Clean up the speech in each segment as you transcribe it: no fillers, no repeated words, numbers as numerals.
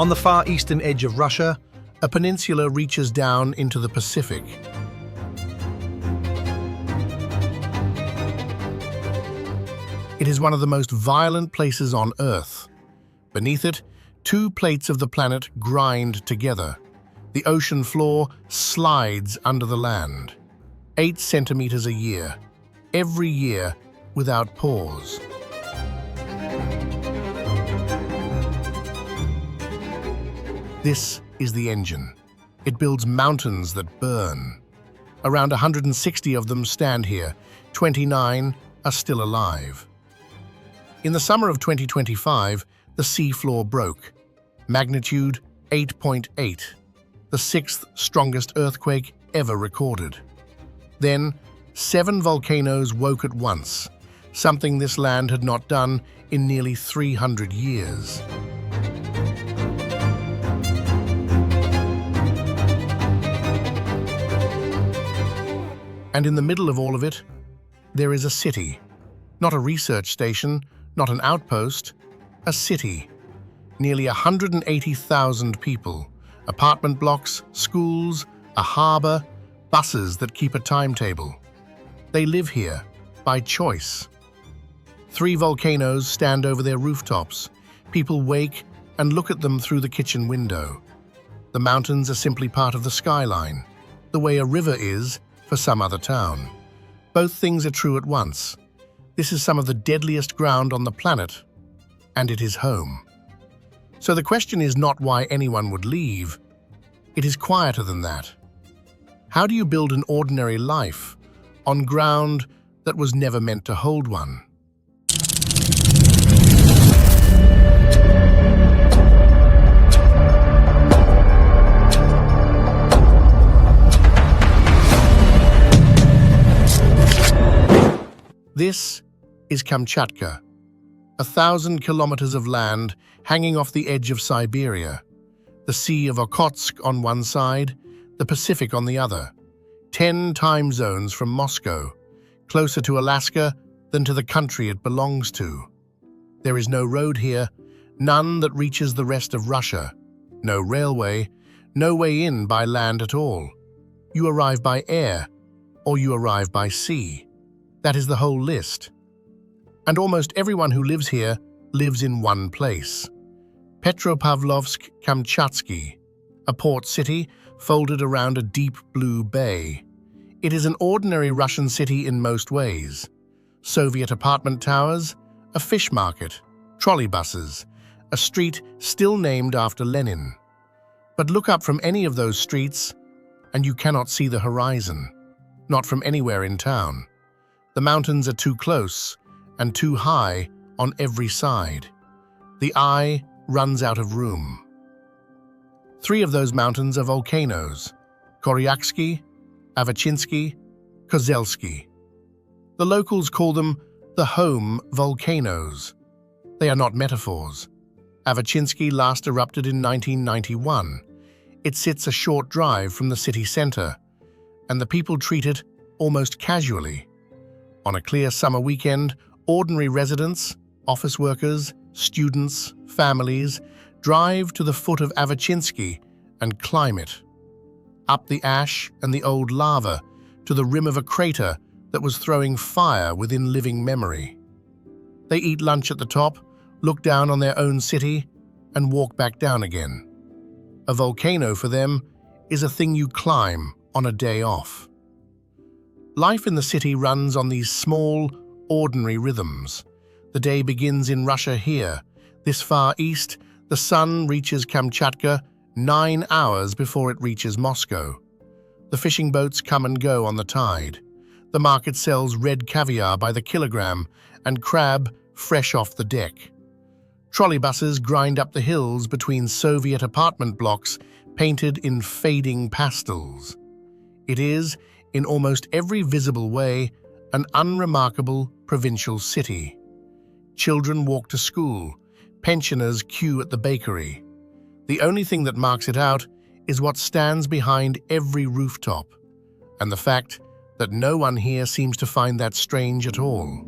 On the far eastern edge of Russia, a peninsula reaches down into the Pacific. It is one of the most violent places on Earth. Beneath it, two plates of the planet grind together. The ocean floor slides under the land, 8 centimeters a year, every year without pause. This is the engine. It builds mountains that burn. Around 160 of them stand here. 29 are still alive. In the summer of 2025, the seafloor broke. Magnitude 8.8, the 6th strongest earthquake ever recorded. Then, 7 volcanoes woke at once, something this land had not done in nearly 300 years. And in the middle of all of it, there is a city. Not a research station, not an outpost, a city. Nearly 180,000 people, apartment blocks, schools, a harbor, buses that keep a timetable. They live here by choice. 3 volcanoes stand over their rooftops. People wake and look at them through the kitchen window. The mountains are simply part of the skyline, the way a river is for some other town. Both things are true at once. This is some of the deadliest ground on the planet, and it is home. So the question is not why anyone would leave. It is quieter than that. How do you build an ordinary life on ground that was never meant to hold one? This is Kamchatka, 1,000 kilometers of land hanging off the edge of Siberia, the Sea of Okhotsk on one side, the Pacific on the other, 10 time zones from Moscow, closer to Alaska than to the country it belongs to. There is no road here, none that reaches the rest of Russia, no railway, no way in by land at all. You arrive by air, or you arrive by sea. That is the whole list. And almost everyone who lives here lives in one place. Petropavlovsk-Kamchatsky, a port city folded around a deep blue bay. It is an ordinary Russian city in most ways. Soviet apartment towers, a fish market, trolley buses, a street still named after Lenin. But look up from any of those streets and you cannot see the horizon, not from anywhere in town. The mountains are too close and too high on every side. The eye runs out of room. 3 of those mountains are volcanoes: Koryaksky, Avachinsky, Kozelsky. The locals call them the home volcanoes. They are not metaphors. Avachinsky last erupted in 1991. It sits a short drive from the city center, and the people treat it almost casually. On a clear summer weekend, ordinary residents, office workers, students, families drive to the foot of Avachinsky and climb it. Up the ash and the old lava to the rim of a crater that was throwing fire within living memory. They eat lunch at the top, look down on their own city, and walk back down again. A volcano for them is a thing you climb on a day off. Life in the city runs on these small, ordinary rhythms. The day begins in Russia here. This far east, the sun reaches Kamchatka 9 hours before it reaches Moscow. The fishing boats come and go on the tide. The market sells red caviar by the kilogram and crab fresh off the deck. Trolley buses grind up the hills between Soviet apartment blocks painted in fading pastels. It is, in almost every visible way, an unremarkable provincial city. Children walk to school, pensioners queue at the bakery. The only thing that marks it out is what stands behind every rooftop, and the fact that no one here seems to find that strange at all.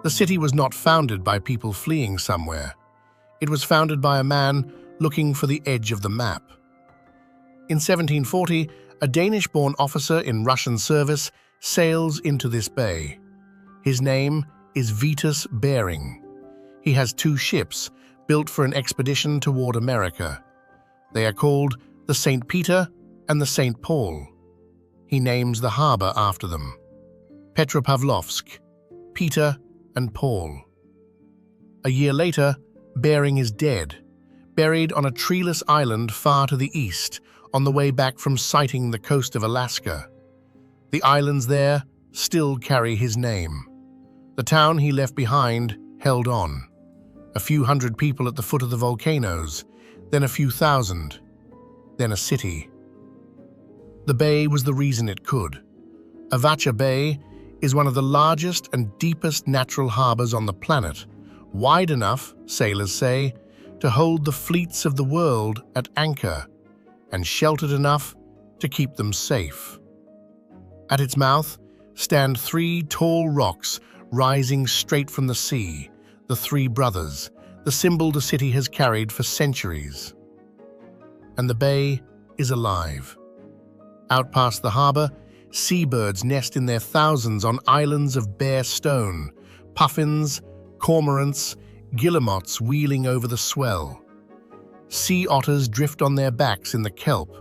The city was not founded by people fleeing somewhere. It was founded by a man looking for the edge of the map. In 1740, a Danish-born officer in Russian service sails into this bay. His name is Vitus Bering. He has 2 ships built for an expedition toward America. They are called the St. Peter and the St. Paul. He names the harbor after them: Petropavlovsk, Peter, and Paul. A year later, Bering is dead, buried on a treeless island far to the east, on the way back from sighting the coast of Alaska. The islands there still carry his name. The town he left behind held on. A few hundred people at the foot of the volcanoes, then a few thousand, then a city. The bay was the reason it could. Avacha Bay is one of the largest and deepest natural harbors on the planet, wide enough, sailors say, to hold the fleets of the world at anchor, and sheltered enough to keep them safe. At its mouth stand 3 tall rocks rising straight from the sea, the 3 Brothers, the symbol the city has carried for centuries. And the bay is alive. Out past the harbor, seabirds nest in their thousands on islands of bare stone, puffins, cormorants, guillemots wheeling over the swell. Sea otters drift on their backs in the kelp.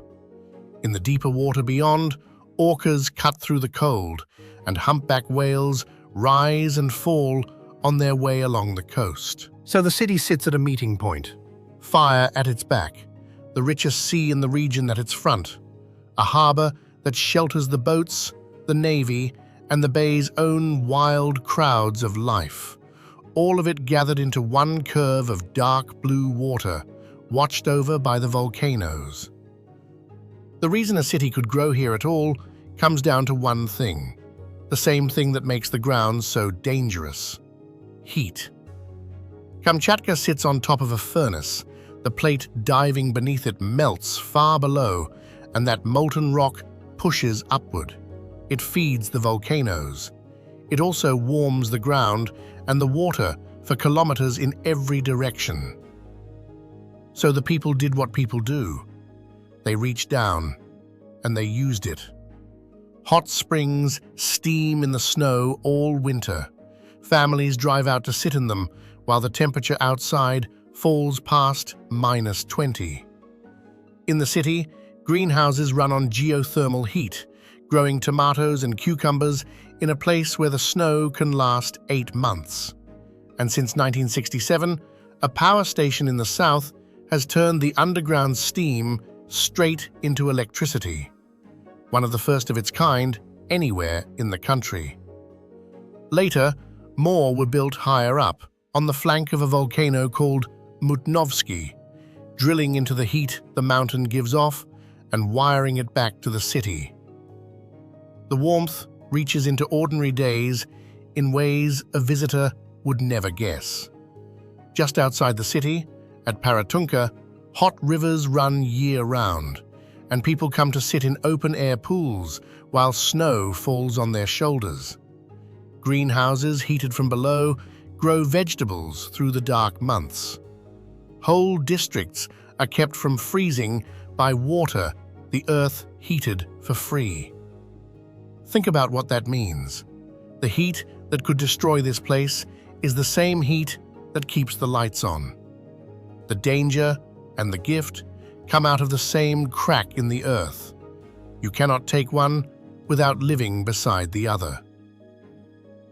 In the deeper water beyond, orcas cut through the cold, and humpback whales rise and fall on their way along the coast. So the city sits at a meeting point. Fire at its back, the richest sea in the region at its front, a harbor that shelters the boats, the navy, and the bay's own wild crowds of life, all of it gathered into one curve of dark blue water, watched over by the volcanoes. The reason a city could grow here at all comes down to one thing, the same thing that makes the ground so dangerous: heat. Kamchatka sits on top of a furnace. The plate diving beneath it melts far below, and that molten rock pushes upward. It feeds the volcanoes. It also warms the ground and the water for kilometers in every direction. So the people did what people do. They reached down, and they used it. Hot springs steam in the snow all winter. Families drive out to sit in them while the temperature outside falls past -20. In the city, greenhouses run on geothermal heat, growing tomatoes and cucumbers in a place where the snow can last 8 months. And since 1967, a power station in the south has turned the underground steam straight into electricity, one of the first of its kind anywhere in the country. Later, more were built higher up, on the flank of a volcano called Mutnovsky, drilling into the heat the mountain gives off and wiring it back to the city. The warmth reaches into ordinary days in ways a visitor would never guess. Just outside the city, at Paratunka, hot rivers run year-round, and people come to sit in open-air pools while snow falls on their shoulders. Greenhouses heated from below grow vegetables through the dark months. Whole districts are kept from freezing by water the earth heated for free. Think about what that means. The heat that could destroy this place is the same heat that keeps the lights on. The danger and the gift come out of the same crack in the earth. You cannot take one without living beside the other.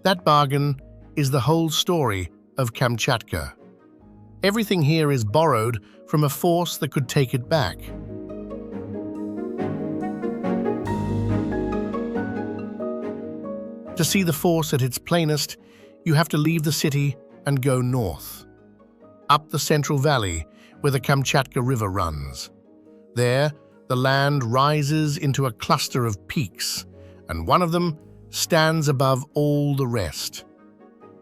That bargain is the whole story of Kamchatka. Everything here is borrowed from a force that could take it back. To see the force at its plainest, you have to leave the city and go north, up the Central Valley where the Kamchatka River runs. There, the land rises into a cluster of peaks, and one of them stands above all the rest.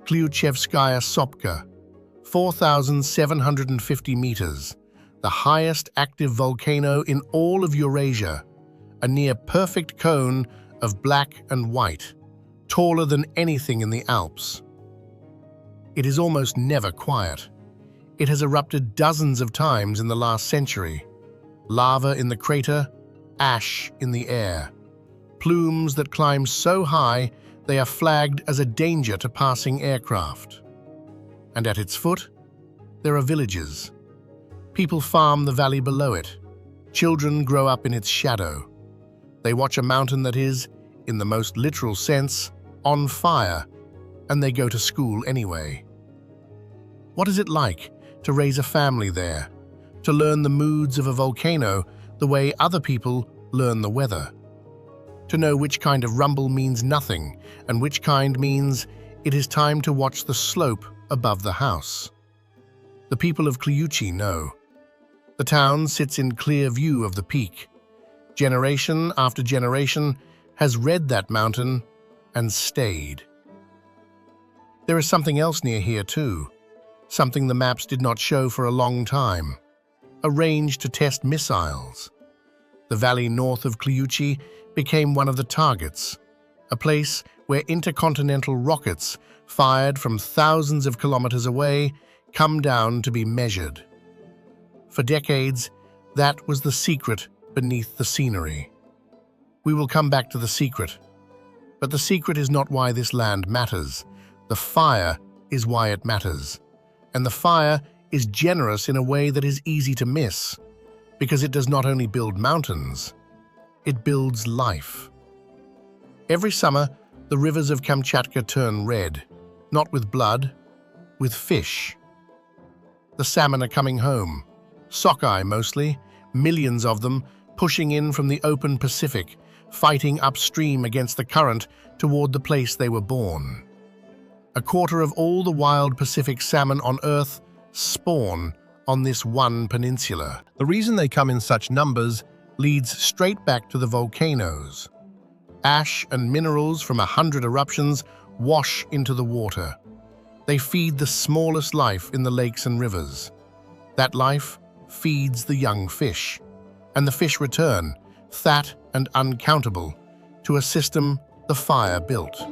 Klyuchevskaya Sopka, 4,750 meters, the highest active volcano in all of Eurasia, a near-perfect cone of black and white, taller than anything in the Alps. It is almost never quiet. It has erupted dozens of times in the last century. Lava in the crater, ash in the air. Plumes that climb so high they are flagged as a danger to passing aircraft. And at its foot, there are villages. People farm the valley below it. Children grow up in its shadow. They watch a mountain that is, in the most literal sense, on fire, and they go to school anyway. What is it like to raise a family there, to learn the moods of a volcano the way other people learn the weather? To know which kind of rumble means nothing and which kind means it is time to watch the slope above the house. The people of Kliuchi know. The town sits in clear view of the peak. Generation after generation has read that mountain and stayed. There is something else near here too, something the maps did not show for a long time. A range to test missiles. The valley north of Kliuchi became one of the targets, a place where intercontinental rockets fired from thousands of kilometers away come down to be measured. For decades, that was the secret beneath the scenery. We will come back to the secret. But the secret is not why this land matters. The fire is why it matters. And the fire is generous in a way that is easy to miss, because it does not only build mountains, it builds life. Every summer, the rivers of Kamchatka turn red, not with blood, with fish. The salmon are coming home, sockeye mostly, millions of them pushing in from the open Pacific, fighting upstream against the current toward the place they were born. A quarter of all the wild Pacific salmon on Earth spawn on this one peninsula. The reason they come in such numbers leads straight back to the volcanoes. Ash and minerals from 100 eruptions wash into the water. They feed the smallest life in the lakes and rivers. That life feeds the young fish, and the fish return, fat and uncountable, to a system the fire built.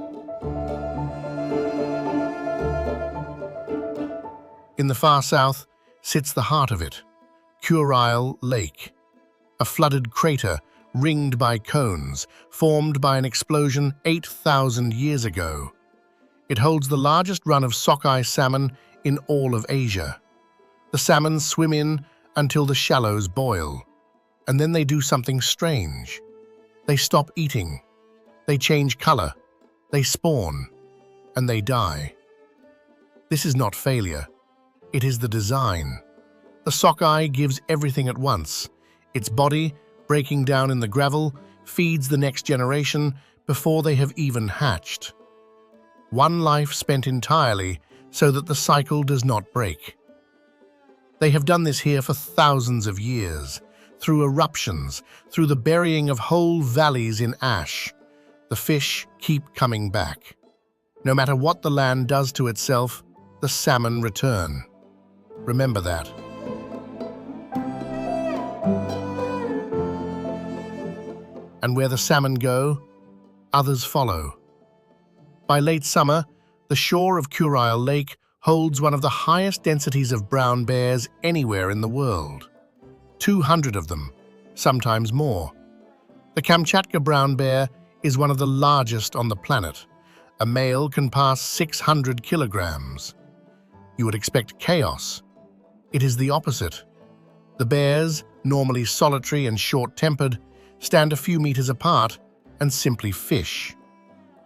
In the far south sits the heart of it, Kurile Lake, a flooded crater ringed by cones, formed by an explosion 8,000 years ago. It holds the largest run of sockeye salmon in all of Asia. The salmon swim in until the shallows boil, and then they do something strange. They stop eating, they change color, they spawn, and they die. This is not failure, it is the design. The sockeye gives everything at once. Its body, breaking down in the gravel, feeds the next generation before they have even hatched. One life spent entirely so that the cycle does not break. They have done this here for thousands of years, through eruptions, through the burying of whole valleys in ash. The fish keep coming back. No matter what the land does to itself, the salmon return. Remember that. And where the salmon go, others follow. By late summer, the shore of Kurile Lake holds one of the highest densities of brown bears anywhere in the world. 200 of them, sometimes more. The Kamchatka brown bear is one of the largest on the planet. A male can pass 600 kilograms. You would expect chaos. It is the opposite. The bears, normally solitary and short-tempered, stand a few meters apart and simply fish.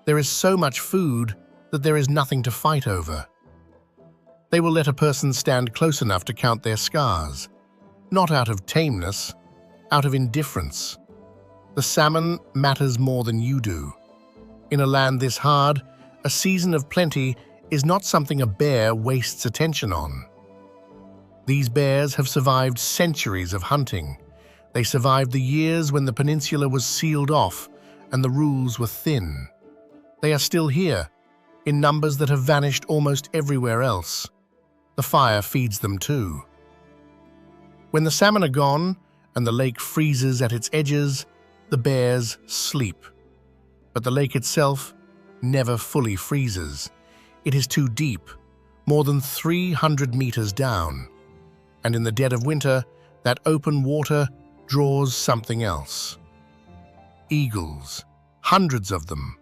There is so much food that there is nothing to fight over. They will let a person stand close enough to count their scars, not out of tameness, out of indifference. The salmon matters more than you do. In a land this hard, a season of plenty is not something a bear wastes attention on. These bears have survived centuries of hunting. They survived the years when the peninsula was sealed off and the rules were thin. They are still here, in numbers that have vanished almost everywhere else. The fire feeds them too. When the salmon are gone and the lake freezes at its edges, the bears sleep. But the lake itself never fully freezes. It is too deep, more than 300 meters down. And in the dead of winter, that open water draws something else. Eagles, hundreds of them.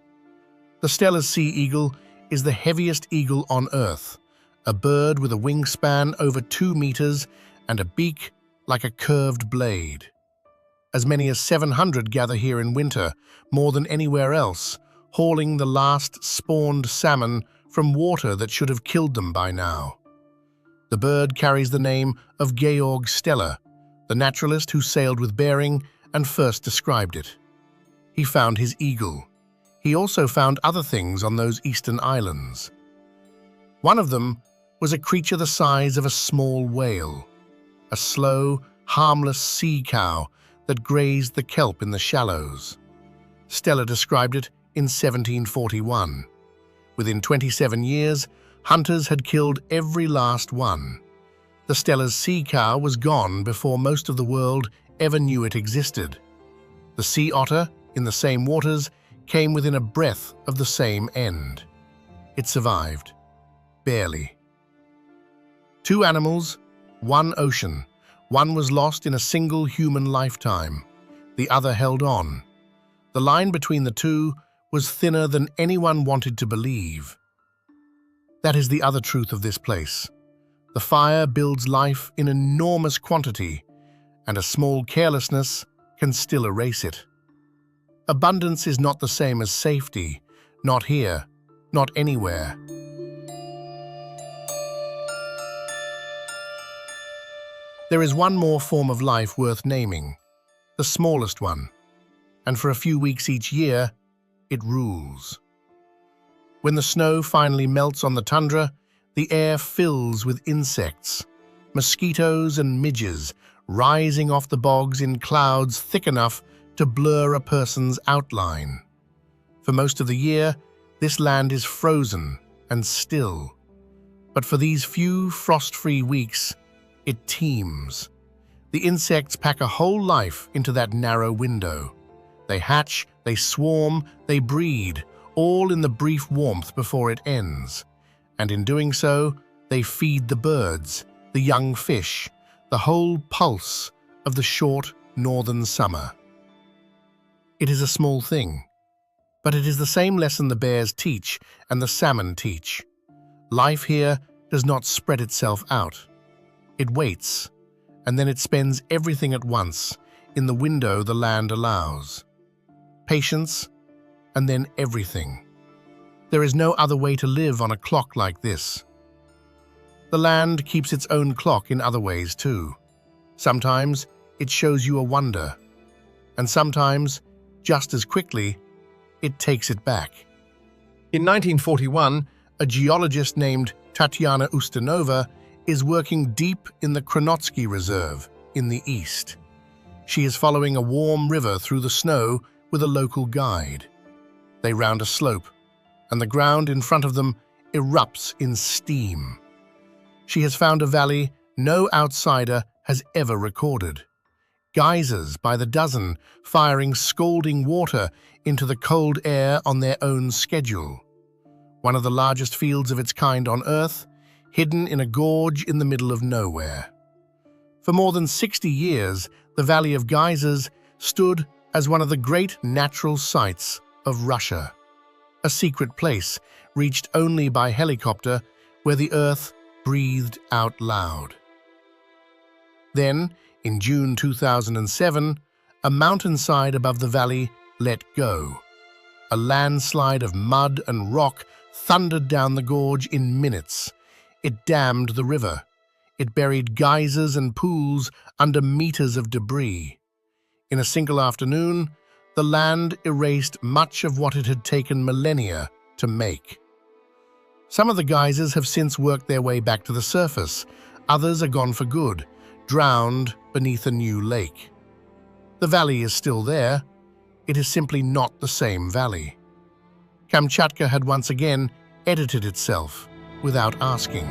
The Steller's sea eagle is the heaviest eagle on Earth, a bird with a wingspan over 2 meters and a beak like a curved blade. As many as 700 gather here in winter, more than anywhere else, hauling the last spawned salmon from water that should have killed them by now. The bird carries the name of Georg Steller, the naturalist who sailed with Bering and first described it. He found his eagle. He also found other things on those eastern islands. One of them was a creature the size of a small whale, a slow, harmless sea cow that grazed the kelp in the shallows. Steller described it in 1741. Within 27 years, hunters had killed every last one. The Steller's sea cow was gone before most of the world ever knew it existed. The sea otter, in the same waters, came within a breath of the same end. It survived. Barely. 2 animals, 1 ocean. One was lost in a single human lifetime. The other held on. The line between the two was thinner than anyone wanted to believe. That is the other truth of this place. The fire builds life in enormous quantity, and a small carelessness can still erase it. Abundance is not the same as safety, not here, not anywhere. There is one more form of life worth naming, the smallest one, and for a few weeks each year, it rules. When the snow finally melts on the tundra, the air fills with insects, mosquitoes and midges rising off the bogs in clouds thick enough to blur a person's outline. For most of the year, this land is frozen and still. But for these few frost-free weeks, it teems. The insects pack a whole life into that narrow window. They hatch, they swarm, they breed, all in the brief warmth before it ends. And in doing so, they feed the birds, the young fish, the whole pulse of the short northern summer. It is a small thing, but it is the same lesson the bears teach and the salmon teach. Life here does not spread itself out. It waits, and then it spends everything at once in the window the land allows. Patience, and then everything. There is no other way to live on a clock like this. The land keeps its own clock in other ways too. Sometimes it shows you a wonder, and sometimes, just as quickly, it takes it back. In 1941, a geologist named Tatyana Ustinova is working deep in the Kronotsky Reserve in the east. She is following a warm river through the snow with a local guide. They round a slope, and the ground in front of them erupts in steam. She has found a valley no outsider has ever recorded. Geysers by the dozen firing scalding water into the cold air on their own schedule. One of the largest fields of its kind on Earth, hidden in a gorge in the middle of nowhere. For more than 60 years, the Valley of Geysers stood as one of the great natural sights of Russia. A secret place reached only by helicopter where the Earth breathed out loud. Then, in June 2007, a mountainside above the valley let go. A landslide of mud and rock thundered down the gorge in minutes. It dammed the river. It buried geysers and pools under meters of debris. In a single afternoon, the land erased much of what it had taken millennia to make. Some of the geysers have since worked their way back to the surface. Others are gone for good, drowned beneath a new lake. The valley is still there. It is simply not the same valley. Kamchatka had once again edited itself without asking.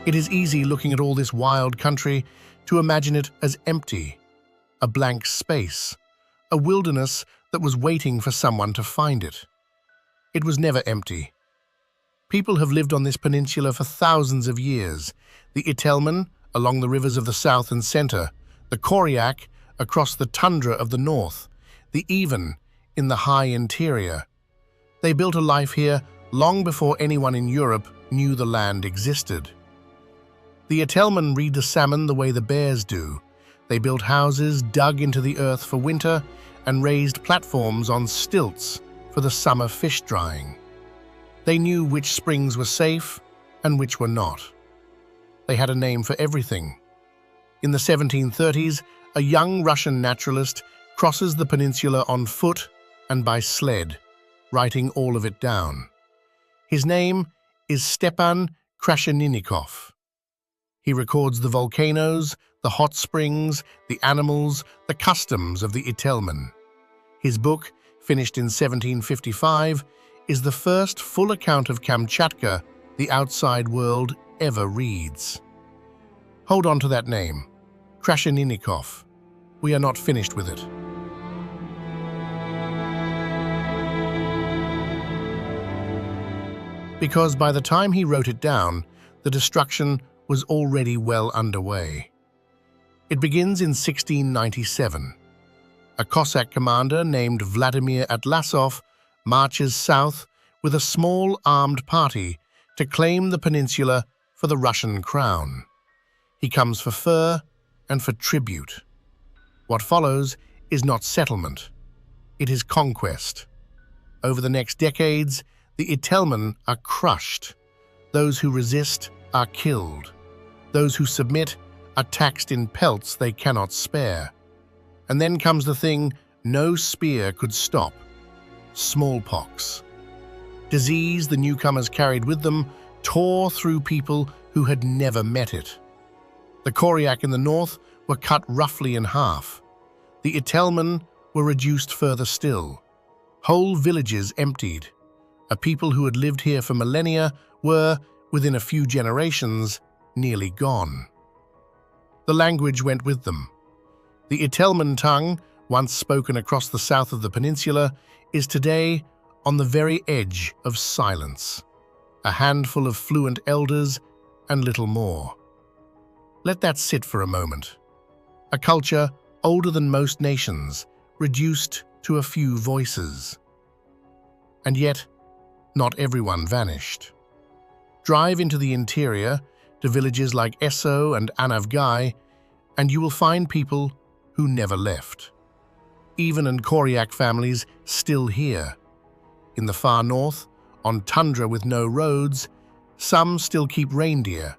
It is easy looking at all this wild country to imagine it as empty, a blank space, a wilderness that was waiting for someone to find it. It was never empty. People have lived on this peninsula for thousands of years. The Itelmen along the rivers of the south and center, the Koryak across the tundra of the north, the Even in the high interior. They built a life here long before anyone in Europe knew the land existed. The Itelmen reared the salmon the way the bears do. They built houses dug into the earth for winter and raised platforms on stilts for the summer fish drying. They knew which springs were safe and which were not. They had a name for everything. In the 1730s, a young Russian naturalist crosses the peninsula on foot and by sled, writing all of it down. His name is Stepan Krasheninnikov. He records the volcanoes, the hot springs, the animals, the customs of the Itelmen. His book, finished in 1755, is the first full account of Kamchatka the outside world ever reads. Hold on to that name, Krasheninnikov. We are not finished with it. Because by the time he wrote it down, the destruction was already well underway. It begins in 1697. A Cossack commander named Vladimir Atlasov marches south with a small armed party to claim the peninsula for the Russian crown. He comes for fur and for tribute. What follows is not settlement, it is conquest. Over the next decades, the Itelmen are crushed. Those who resist are killed. Those who submit are taxed in pelts they cannot spare. And then comes the thing no spear could stop: smallpox. Disease the newcomers carried with them tore through people who had never met it. The Koryak in the north were cut roughly in half. The Itelmen were reduced further still. Whole villages emptied. A people who had lived here for millennia were, within a few generations, nearly gone. The language went with them. The Itelmen tongue, once spoken across the south of the peninsula, is today on the very edge of silence. A handful of fluent elders and little more. Let that sit for a moment. A culture older than most nations, reduced to a few voices. And yet, not everyone vanished. Drive into the interior, to villages like Esso and Anavgai, and you will find people who never left. Even and Koryak families still here. In the far north, on tundra with no roads, some still keep reindeer,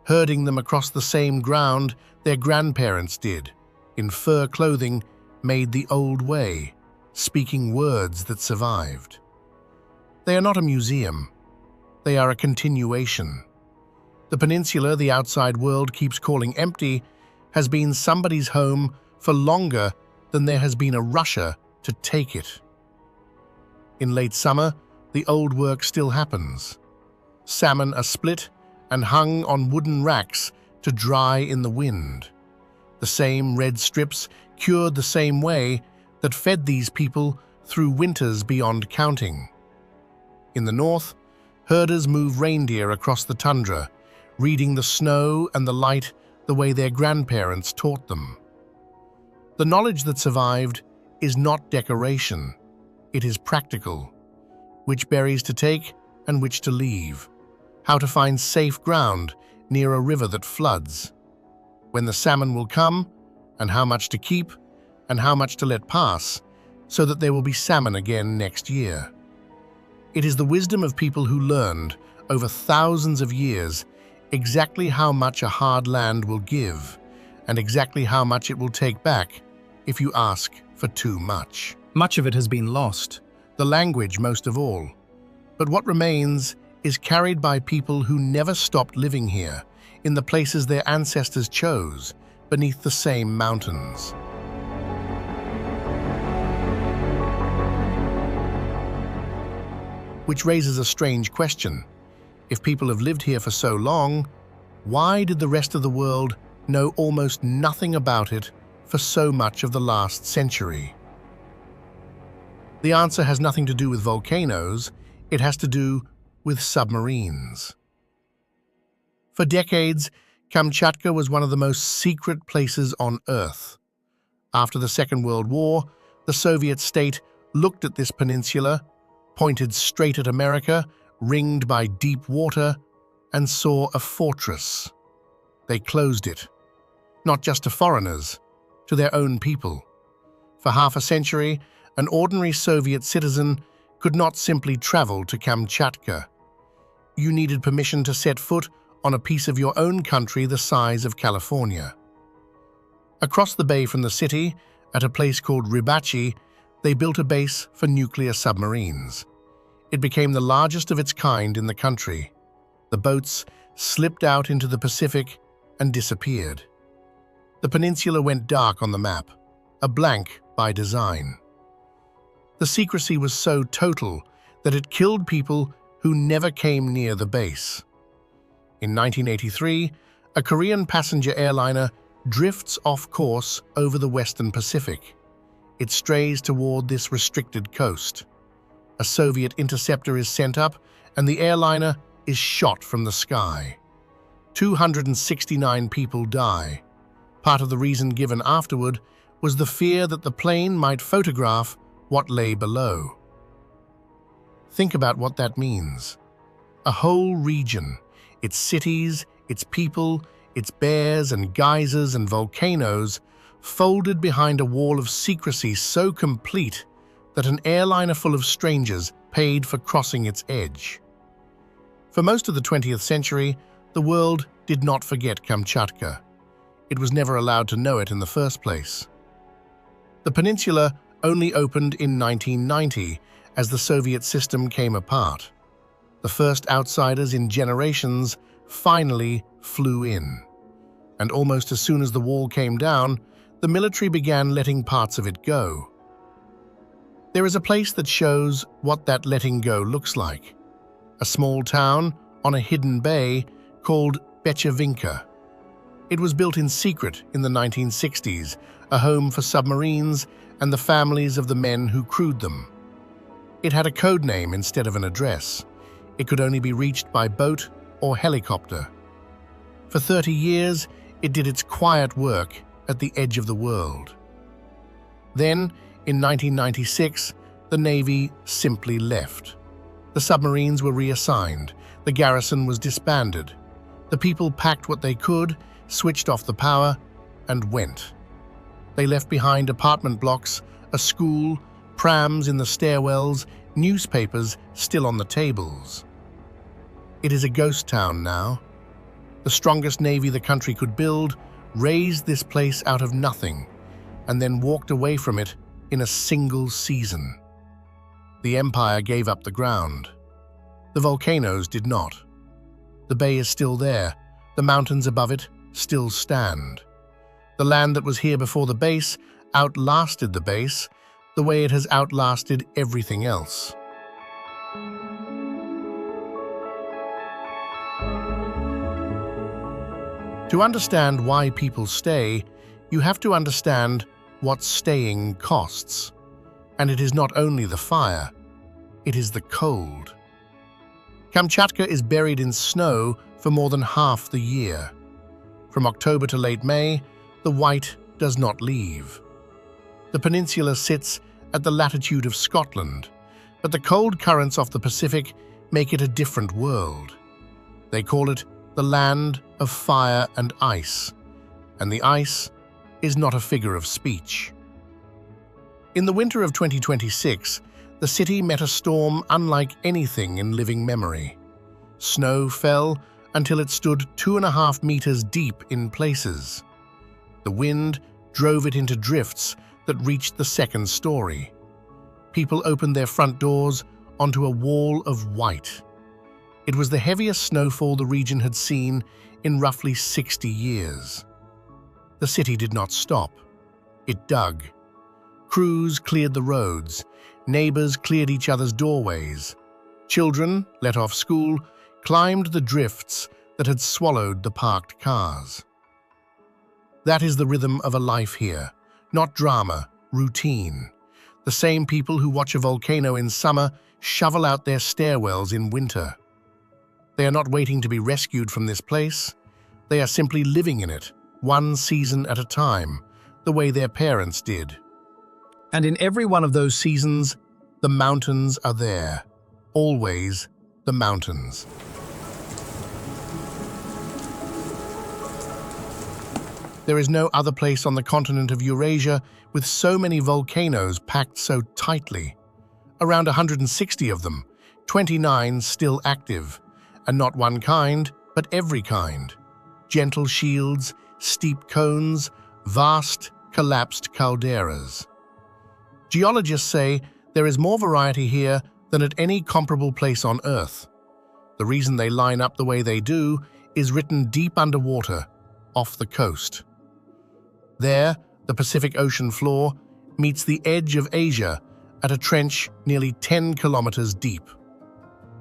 herding them across the same ground their grandparents did, in fur clothing made the old way, speaking words that survived. They are not a museum. They are a continuation. The peninsula the outside world keeps calling empty has been somebody's home for longer than there has been a Russia to take it. In late summer, the old work still happens. Salmon are split and hung on wooden racks to dry in the wind. The same red strips cured the same way that fed these people through winters beyond counting. In the north, herders move reindeer across the tundra, reading the snow and the light the way their grandparents taught them. The knowledge that survived is not decoration, it is practical. Which berries to take and which to leave. How to find safe ground near a river that floods. When the salmon will come, and how much to keep, and how much to let pass, so that there will be salmon again next year. It is the wisdom of people who learned, over thousands of years, exactly how much a hard land will give, and exactly how much it will take back if you ask for too much. Much of it has been lost. The language most of all. But what remains is carried by people who never stopped living here, in the places their ancestors chose, beneath the same mountains. Which raises a strange question. If people have lived here for so long, why did the rest of the world know almost nothing about it for so much of the last century? The answer has nothing to do with volcanoes, it has to do with submarines. For decades, Kamchatka was one of the most secret places on Earth. After the Second World War, the Soviet state looked at this peninsula, pointed straight at America, ringed by deep water, and saw a fortress. They closed it, not just to foreigners, to their own people. For half a century, an ordinary Soviet citizen could not simply travel to Kamchatka. You needed permission to set foot on a piece of your own country the size of California. Across the bay from the city, at a place called Rybachi, they built a base for nuclear submarines. It became the largest of its kind in the country. The boats slipped out into the Pacific and disappeared. The peninsula went dark on the map, a blank by design. The secrecy was so total that it killed people who never came near the base. In 1983, a Korean passenger airliner drifts off course over the Western Pacific. It strays toward this restricted coast. A Soviet interceptor is sent up, and the airliner is shot from the sky. 269 people die. Part of the reason given afterward was the fear that the plane might photograph what lay below. Think about what that means. A whole region, its cities, its people, its bears and geysers and volcanoes, folded behind a wall of secrecy so complete that an airliner full of strangers paid for crossing its edge. For most of the 20th century, the world did not forget Kamchatka. It was never allowed to know it in the first place. The peninsula only opened in 1990 as the Soviet system came apart. The first outsiders in generations finally flew in. And almost as soon as the wall came down, the military began letting parts of it go. There is a place that shows what that letting go looks like. A small town on a hidden bay called Bechevinka. It was built in secret in the 1960s, a home for submarines and the families of the men who crewed them. It had a code name instead of an address. It could only be reached by boat or helicopter. For 30 years, it did its quiet work at the edge of the world. Then, in 1996, the Navy simply left. The submarines were reassigned, the garrison was disbanded. The people packed what they could, switched off the power, and went. They left behind apartment blocks, a school, prams in the stairwells, newspapers still on the tables. It is a ghost town now. The strongest navy the country could build raised this place out of nothing and then walked away from it in a single season. The empire gave up the ground. The volcanoes did not. The bay is still there. The mountains above it still stand. The land that was here before the base outlasted the base the way it has outlasted everything else. To understand why people stay, you have to understand what staying costs. And it is not only the fire, it is the cold. Kamchatka is buried in snow for more than half the year. From October to late May, the white does not leave. The peninsula sits at the latitude of Scotland, but the cold currents off the Pacific make it a different world. They call it the land of fire and ice, and the ice is not a figure of speech. In the winter of 2026, the city met a storm unlike anything in living memory. Snow fell until it stood 2.5 meters deep in places. The wind drove it into drifts that reached the second story. People opened their front doors onto a wall of white. It was the heaviest snowfall the region had seen in roughly 60 years. The city did not stop. It dug. Crews cleared the roads. Neighbors cleared each other's doorways. Children, let off school, climbed the drifts that had swallowed the parked cars. That is the rhythm of a life here, not drama, routine. The same people who watch a volcano in summer shovel out their stairwells in winter. They are not waiting to be rescued from this place. They are simply living in it, one season at a time, the way their parents did. And in every one of those seasons, the mountains are there. Always the mountains. There is no other place on the continent of Eurasia with so many volcanoes packed so tightly. Around 160 of them, 29 still active, and not one kind, but every kind. Gentle shields, steep cones, vast, collapsed calderas. Geologists say there is more variety here than at any comparable place on Earth. The reason they line up the way they do is written deep underwater, off the coast. There, the Pacific Ocean floor meets the edge of Asia at a trench nearly 10 kilometers deep.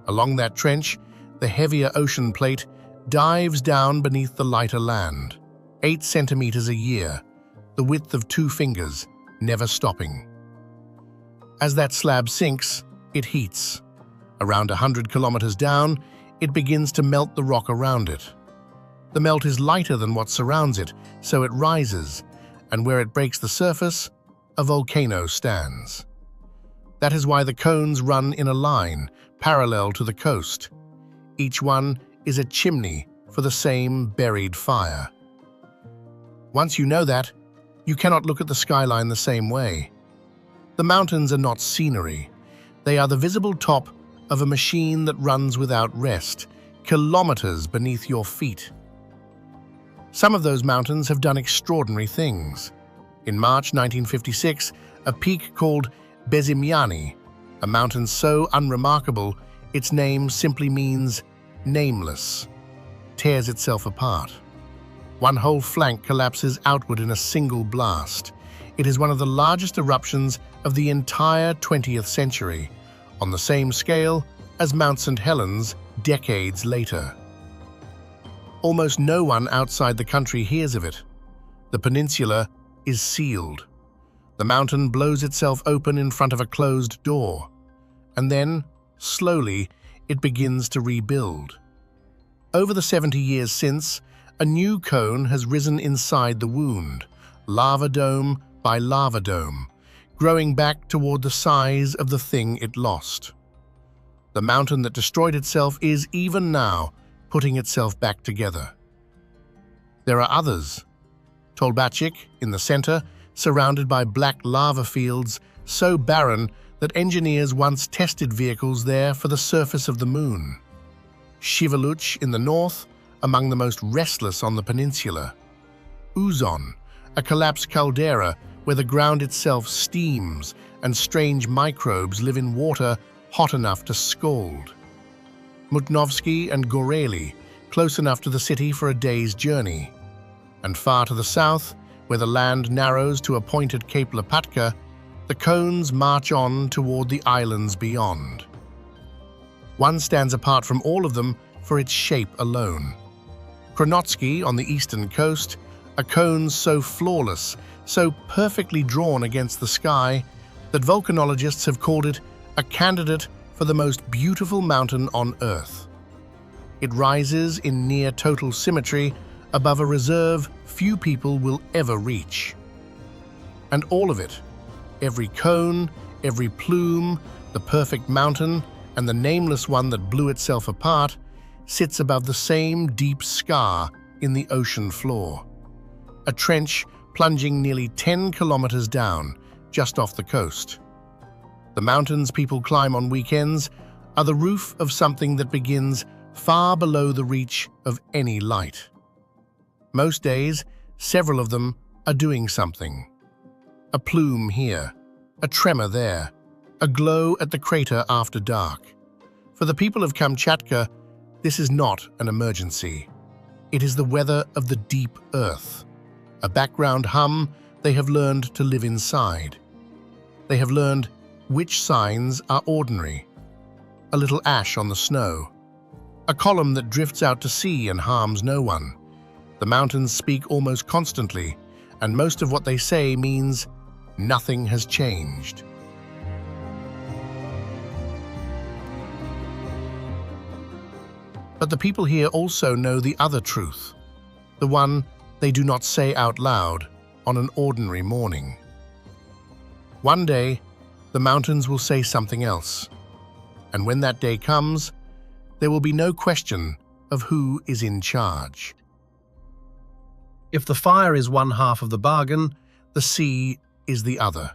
Along that trench, the heavier ocean plate dives down beneath the lighter land, 8 centimeters a year, the width of 2 fingers, never stopping. As that slab sinks, it heats. Around 100 kilometers down, it begins to melt the rock around it. The melt is lighter than what surrounds it, so it rises, and where it breaks the surface, a volcano stands. That is why the cones run in a line, parallel to the coast. Each one is a chimney for the same buried fire. Once you know that, you cannot look at the skyline the same way. The mountains are not scenery. They are the visible top of a machine that runs without rest, kilometers beneath your feet. Some of those mountains have done extraordinary things. In March 1956, a peak called Bezimiany, a mountain so unremarkable its name simply means nameless, tears itself apart. One whole flank collapses outward in a single blast. It is one of the largest eruptions of the entire 20th century, on the same scale as Mount St. Helens decades later. Almost no one outside the country hears of it. The peninsula is sealed. The mountain blows itself open in front of a closed door, and then, slowly, it begins to rebuild. Over the 70 years since, a new cone has risen inside the wound, lava dome by lava dome, growing back toward the size of the thing it lost. The mountain that destroyed itself is, even now, putting itself back together. There are others. Tolbachik, in the center, surrounded by black lava fields so barren that engineers once tested vehicles there for the surface of the moon. Shivaluch in the north, among the most restless on the peninsula. Uzon, a collapsed caldera where the ground itself steams and strange microbes live in water hot enough to scald. Mutnovsky and Kurile, close enough to the city for a day's journey. And far to the south, where the land narrows to a point at Cape Lopatka, the cones march on toward the islands beyond. One stands apart from all of them for its shape alone. Kronotsky on the eastern coast, a cone so flawless, so perfectly drawn against the sky, that volcanologists have called it a candidate for the most beautiful mountain on Earth. It rises in near total symmetry above a reserve few people will ever reach. And all of it, every cone, every plume, the perfect mountain, and the nameless one that blew itself apart, sits above the same deep scar in the ocean floor. A trench plunging nearly 10 kilometers down, just off the coast. The mountains people climb on weekends are the roof of something that begins far below the reach of any light. Most days, several of them are doing something. A plume here, a tremor there, a glow at the crater after dark. For the people of Kamchatka, this is not an emergency. It is the weather of the deep earth, a background hum they have learned to live inside. They have learned which signs are ordinary. A little ash on the snow, a column that drifts out to sea and harms no one. The mountains speak almost constantly, and most of what they say means nothing has changed. But the people here also know the other truth, the one they do not say out loud on an ordinary morning. One day, the mountains will say something else, and when that day comes, there will be no question of who is in charge. If the fire is one half of the bargain, The sea is the other.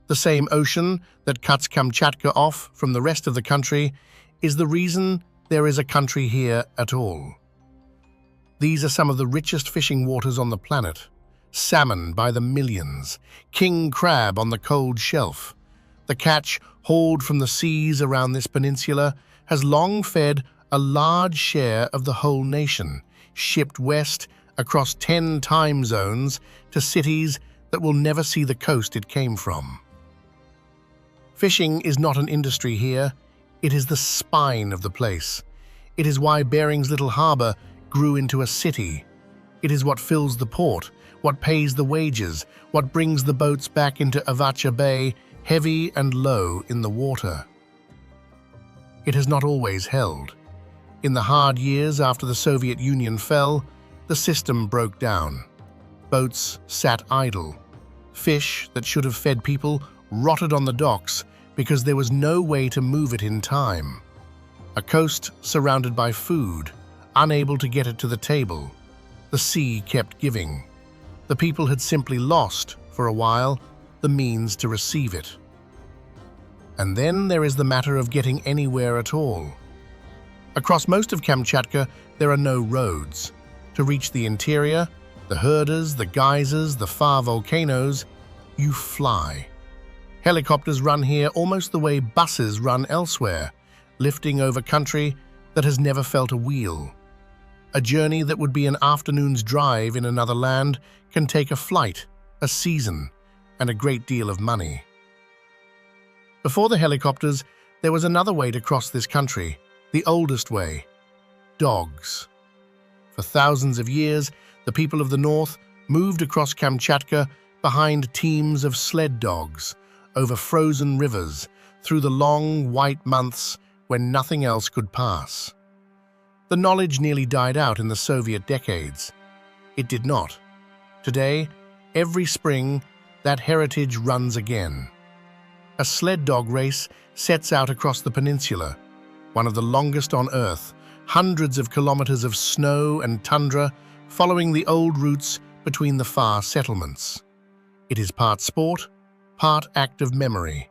The same ocean that cuts Kamchatka off from the rest of the country is the reason there is a country here at all. These are some of the richest fishing waters on the planet. Salmon by the millions, king crab on the cold shelf. The catch hauled from the seas around this peninsula has long fed a large share of the whole nation, shipped west across 10 time zones to cities that will never see the coast it came from. Fishing is not an industry here, it is the spine of the place. It is why Bering's little harbor grew into a city. It is what fills the port, what pays the wages, what brings the boats back into Avacha Bay, heavy and low in the water. It has not always held. In the hard years after the Soviet Union fell, the system broke down. Boats sat idle. Fish that should have fed people rotted on the docks because there was no way to move it in time. A coast surrounded by food, unable to get it to the table. The sea kept giving. The people had simply lost, for a while, the means to receive it. And then there is the matter of getting anywhere at all. Across most of Kamchatka, there are no roads. To reach the interior, the herders, the geysers, the far volcanoes, you fly. Helicopters run here almost the way buses run elsewhere, lifting over country that has never felt a wheel. A journey that would be an afternoon's drive in another land can take a flight, a season, and a great deal of money. Before the helicopters, there was another way to cross this country, the oldest way: dogs. For thousands of years, the people of the north moved across Kamchatka behind teams of sled dogs, over frozen rivers, through the long, white months when nothing else could pass. The knowledge nearly died out in the Soviet decades. It did not. Today, every spring, that heritage runs again. A sled dog race sets out across the peninsula, one of the longest on Earth, hundreds of kilometers of snow and tundra following the old routes between the far settlements. It is part sport, part act of memory,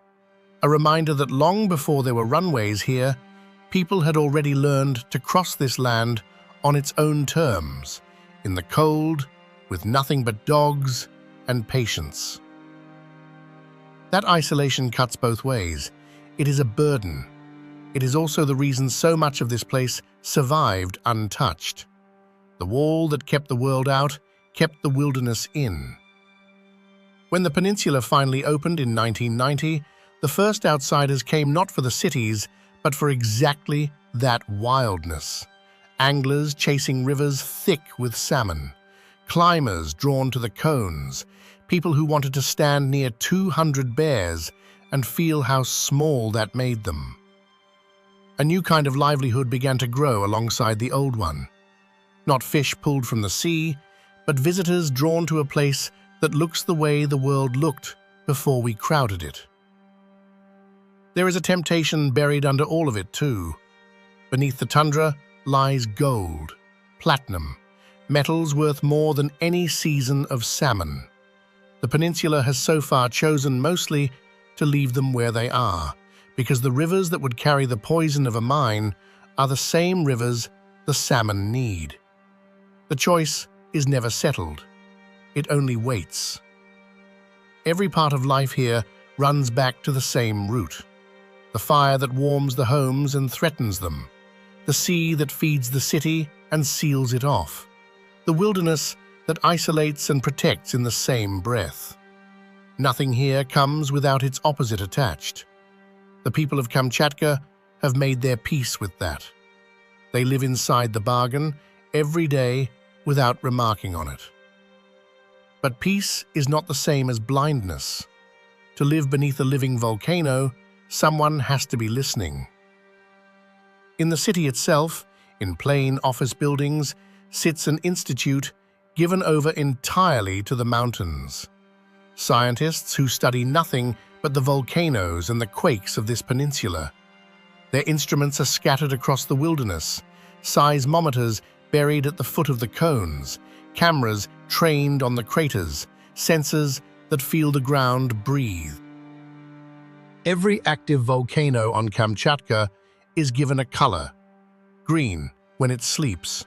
a reminder that long before there were runways here, people had already learned to cross this land on its own terms, in the cold, with nothing but dogs and patience. That isolation cuts both ways. It is a burden. It is also the reason so much of this place survived untouched. The wall that kept the world out kept the wilderness in. When the peninsula finally opened in 1990, the first outsiders came not for the cities, but for exactly that wildness. Anglers chasing rivers thick with salmon, climbers drawn to the cones, people who wanted to stand near 200 bears and feel how small that made them. A new kind of livelihood began to grow alongside the old one. Not fish pulled from the sea, but visitors drawn to a place that looks the way the world looked before we crowded it. There is a temptation buried under all of it too. Beneath the tundra lies gold, platinum, metals worth more than any season of salmon. The peninsula has so far chosen mostly to leave them where they are, because the rivers that would carry the poison of a mine are the same rivers the salmon need. The choice is never settled. It only waits. Every part of life here runs back to the same root. The fire that warms the homes and threatens them. The sea that feeds the city and seals it off. The wilderness that isolates and protects in the same breath. Nothing here comes without its opposite attached. The people of Kamchatka have made their peace with that. They live inside the bargain every day without remarking on it. But peace is not the same as blindness. To live beneath a living volcano, someone has to be listening. In the city itself, In plain office buildings sits an institute given over entirely to the mountains. Scientists who study nothing but the volcanoes and the quakes of this peninsula. Their instruments are scattered across the wilderness, seismometers buried at the foot of the cones, cameras trained on the craters, sensors that feel the ground breathe. Every active volcano on Kamchatka is given a color: green when it sleeps,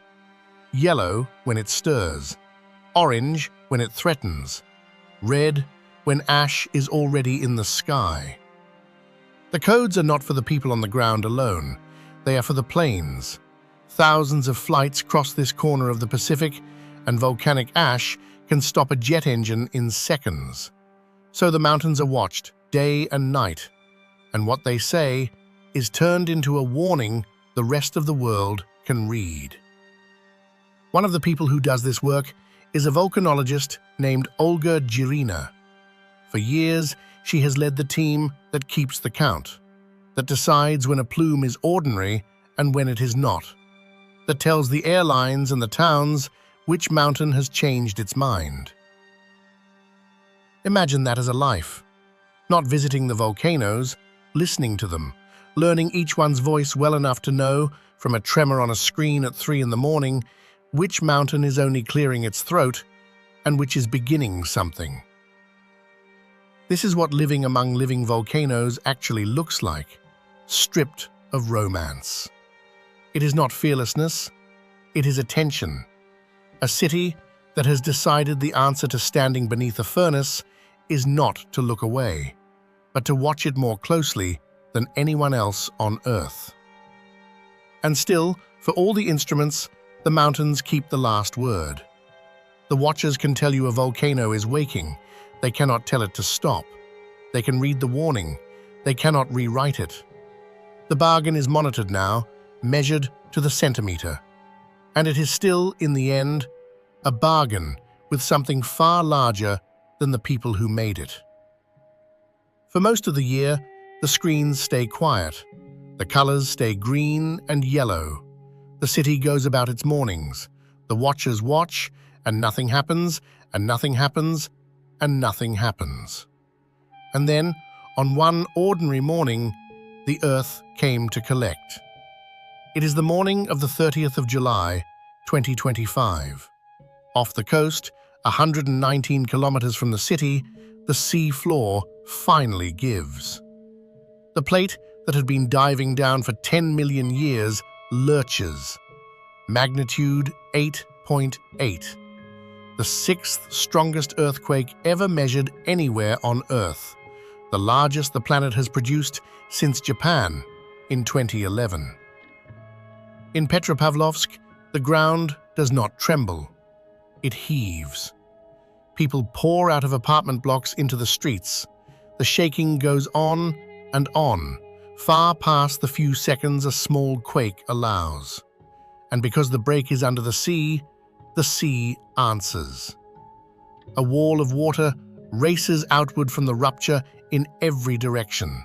yellow when it stirs, orange when it threatens, red when ash is already in the sky. The codes are not for the people on the ground alone, they are for the planes. Thousands of flights cross this corner of the Pacific, and volcanic ash can stop a jet engine in seconds. So the mountains are watched day and night, and what they say is turned into a warning the rest of the world can read. One of the people who does this work is a volcanologist named Olga Jirina. For years, she has led the team that keeps the count, that decides when a plume is ordinary and when it is not, that tells the airlines and the towns which mountain has changed its mind. Imagine that as a life. Not visiting the volcanoes, listening to them, learning each one's voice well enough to know, from a tremor on a screen at 3 in the morning, which mountain is only clearing its throat and which is beginning something. This is what living among living volcanoes actually looks like, stripped of romance. It is not fearlessness, it is attention. A city that has decided the answer to standing beneath a furnace is not to look away, but to watch it more closely than anyone else on Earth. And still, for all the instruments, the mountains keep the last word. The watchers can tell you a volcano is waking. They cannot tell it to stop. They can read the warning. They cannot rewrite it. The bargain is monitored now, measured to the centimeter. And it is still, in the end, a bargain with something far larger than the people who made it. For most of the year, the screens stay quiet. The colors stay green and yellow. The city goes about its mornings. The watchers watch, and nothing happens, and nothing happens, and nothing happens. And then, on one ordinary morning, the Earth came to collect. It is the morning of the 30th of July, 2025. Off the coast, 119 kilometers from the city, the sea floor finally gives. The plate that had been diving down for 10 million years lurches. Magnitude 8.8. The sixth strongest earthquake ever measured anywhere on Earth. The largest the planet has produced since Japan in 2011. In Petropavlovsk, the ground does not tremble. It heaves. People pour out of apartment blocks into the streets. The shaking goes on and on, far past the few seconds a small quake allows. And because the break is under the sea answers. A wall of water races outward from the rupture in every direction.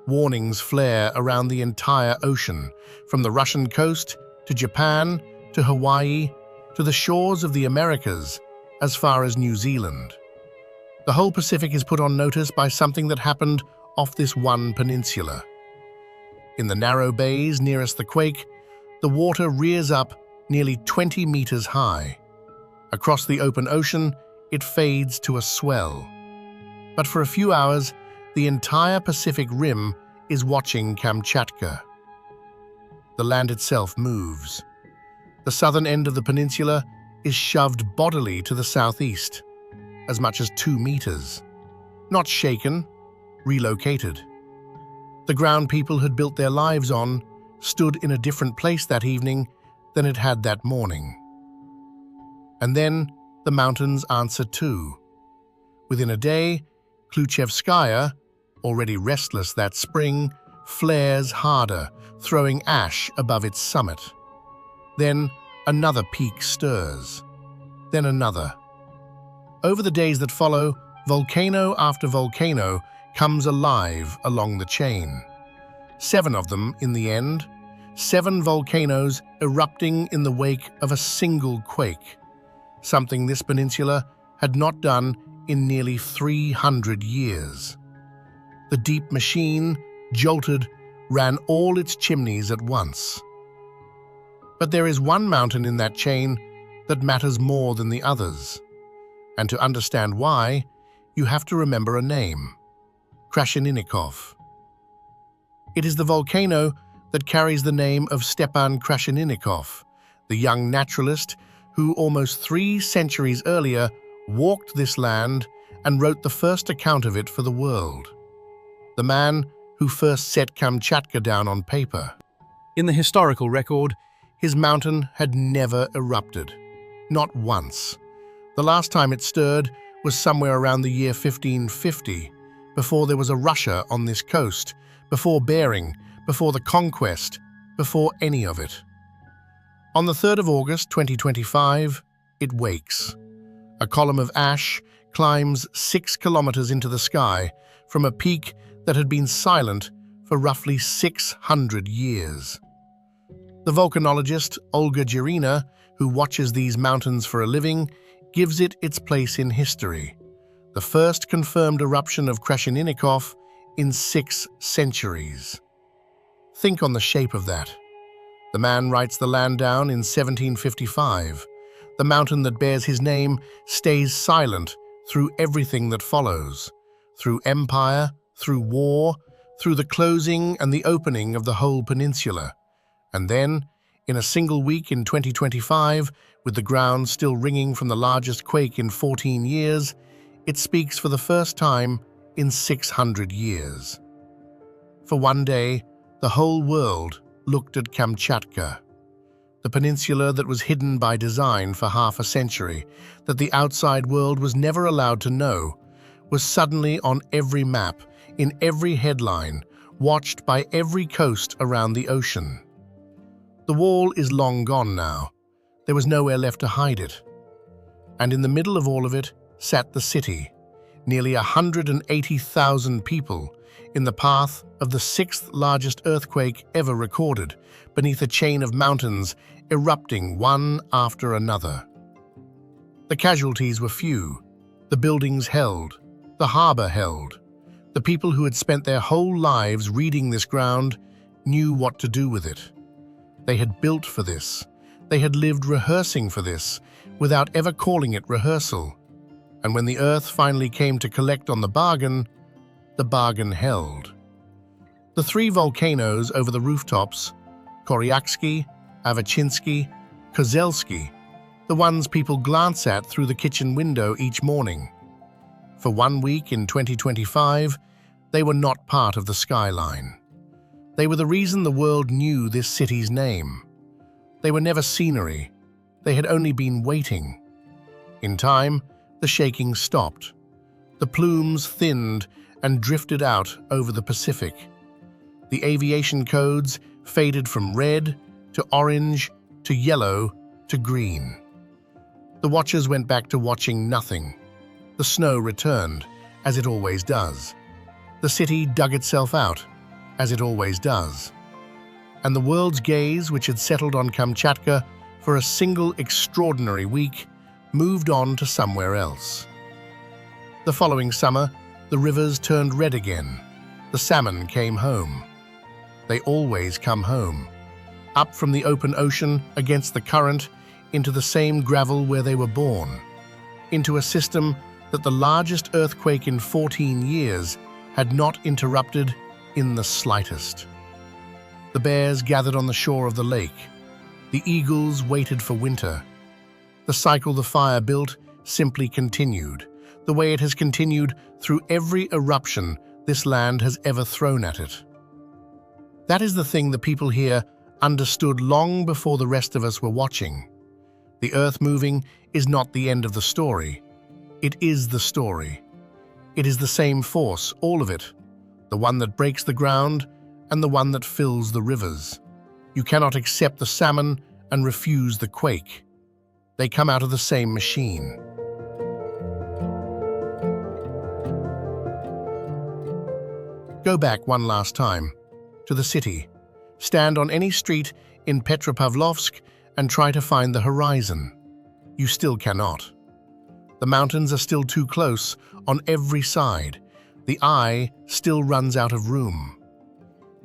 Warnings flare around the entire ocean, from the Russian coast to Japan to Hawaii to the shores of the Americas as far as New Zealand. The whole Pacific is put on notice by something that happened off this one peninsula. In the narrow bays nearest the quake, the water rears up nearly 20 meters high. Across the open ocean, it fades to a swell. But for a few hours, the entire Pacific Rim is watching Kamchatka. The land itself moves. The southern end of the peninsula is shoved bodily to the southeast, as much as 2 meters. Not shaken, relocated. The ground people had built their lives on stood in a different place that evening than it had that morning. And then the mountains answer too. Within a day, Kluchevskaya, already restless that spring, flares harder, throwing ash above its summit. Then another peak stirs. Then another. Over the days that follow, volcano after volcano comes alive along the chain. 7 of them in the end, 7 volcanoes erupting in the wake of a single quake, something this peninsula had not done in nearly 300 years. The deep machine, jolted, ran all its chimneys at once. But there is one mountain in that chain that matters more than the others. And to understand why, you have to remember a name: Krasheninnikov. It is the volcano that carries the name of Stepan Krasheninnikov, the young naturalist who almost 3 centuries earlier walked this land and wrote the first account of it for the world. The man who first set Kamchatka down on paper. In the historical record, His mountain had never erupted, not once. The last time it stirred was somewhere around the year 1550, before there was a Russia on this coast, before Bering, before the conquest, before any of it. On the 3rd of August 2025, it wakes. A column of ash climbs 6 kilometers into the sky from a peak that had been silent for roughly 600 years. The volcanologist Olga Jirina, who watches these mountains for a living, gives it its place in history. The first confirmed eruption of Krasheninnikov in 6 centuries. Think on the shape of that. The man writes the land down in 1755. The mountain that bears his name stays silent through everything that follows, through empire, through war, through the closing and the opening of the whole peninsula. And then, in a single week in 2025, with the ground still ringing from the largest quake in 14 years, it speaks for the first time in 600 years. For one day, the whole world looked at Kamchatka, the peninsula that was hidden by design for half a century, that the outside world was never allowed to know, was suddenly on every map, in every headline, watched by every coast around the ocean. The wall is long gone now. There was nowhere left to hide it. And in the middle of all of it sat the city, nearly 180,000 people, in the path of the 6th largest earthquake ever recorded, beneath a chain of mountains erupting one after another. The casualties were few. The buildings held. The harbor held. The people who had spent their whole lives reading this ground knew what to do with it. They had built for this. They had lived rehearsing for this, without ever calling it rehearsal. And when the earth finally came to collect on the bargain held. The 3 volcanoes over the rooftops, Koryaksky, Avachinsky, Kozelsky, the ones people glance at through the kitchen window each morning. For 1 week in 2025, they were not part of the skyline. They were the reason the world knew this city's name. They were never scenery. They had only been waiting. In time, the shaking stopped. The plumes thinned and drifted out over the Pacific. The aviation codes faded from red to orange to yellow to green. The watchers went back to watching nothing. The snow returned, as it always does. The city dug itself out, as it always does. And the world's gaze, which had settled on Kamchatka for a single extraordinary week, moved on to somewhere else. The following summer, the rivers turned red again. The salmon came home. They always come home. Up from the open ocean, against the current, into the same gravel where they were born. Into a system that the largest earthquake in 14 years had not interrupted in the slightest. The bears gathered on the shore of the lake. The eagles waited for winter. The cycle the fire built simply continued, the way it has continued through every eruption this land has ever thrown at it. That is the thing the people here understood long before the rest of us were watching. The earth moving is not the end of the story. It is the story. It is the same force, all of it, the one that breaks the ground and the one that fills the rivers. You cannot accept the salmon and refuse the quake. They come out of the same machine. Go back one last time, to the city, Stand on any street in Petropavlovsk and try to find the horizon. You still cannot. The mountains are still too close on every side. The eye still runs out of room.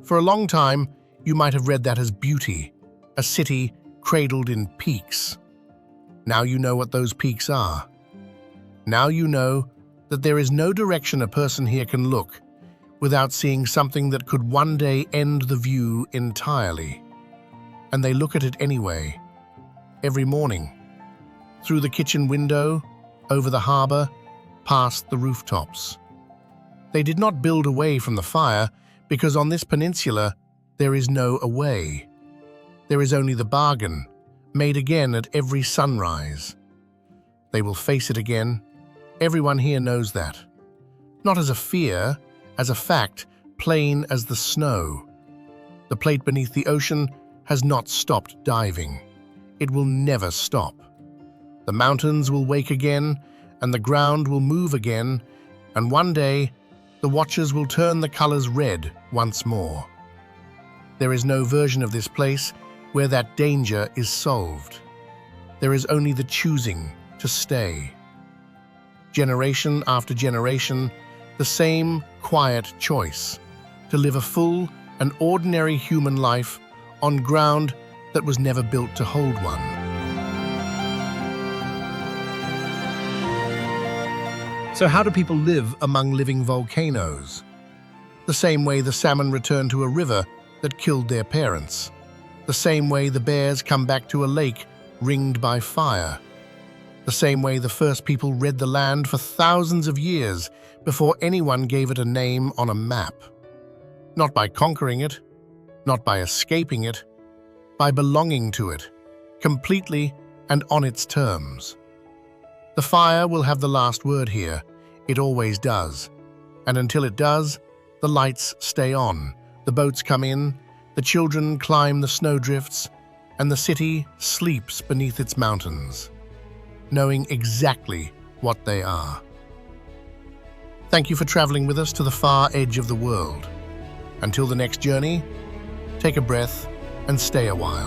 For a long time, you might have read that as beauty, a city cradled in peaks. Now you know what those peaks are. Now you know that there is no direction a person here can look without seeing something that could one day end the view entirely. And they look at it anyway, every morning, through the kitchen window, over the harbor, past the rooftops. They did not build away from the fire because on this peninsula there is no away. There is only the bargain, made again at every sunrise. They will face it again. Everyone here knows that. Not as a fear, as a fact, plain as the snow. The plate beneath the ocean has not stopped diving. It will never stop. The mountains will wake again, and the ground will move again, and one day, the watchers will turn the colors red once more. There is no version of this place where that danger is solved. There is only the choosing to stay. Generation after generation, the same quiet choice to live a full and ordinary human life on ground that was never built to hold one. So how do people live among living volcanoes? The same way the salmon return to a river that killed their parents. The same way the bears come back to a lake ringed by fire. The same way the first people read the land for thousands of years before anyone gave it a name on a map. Not by conquering it, not by escaping it, by belonging to it, completely and on its terms. The fire will have the last word here. It always does. And until it does, the lights stay on, the boats come in, the children climb the snowdrifts, and the city sleeps beneath its mountains, knowing exactly what they are. Thank you for traveling with us to the far edge of the world. Until the next journey, take a breath and stay a while.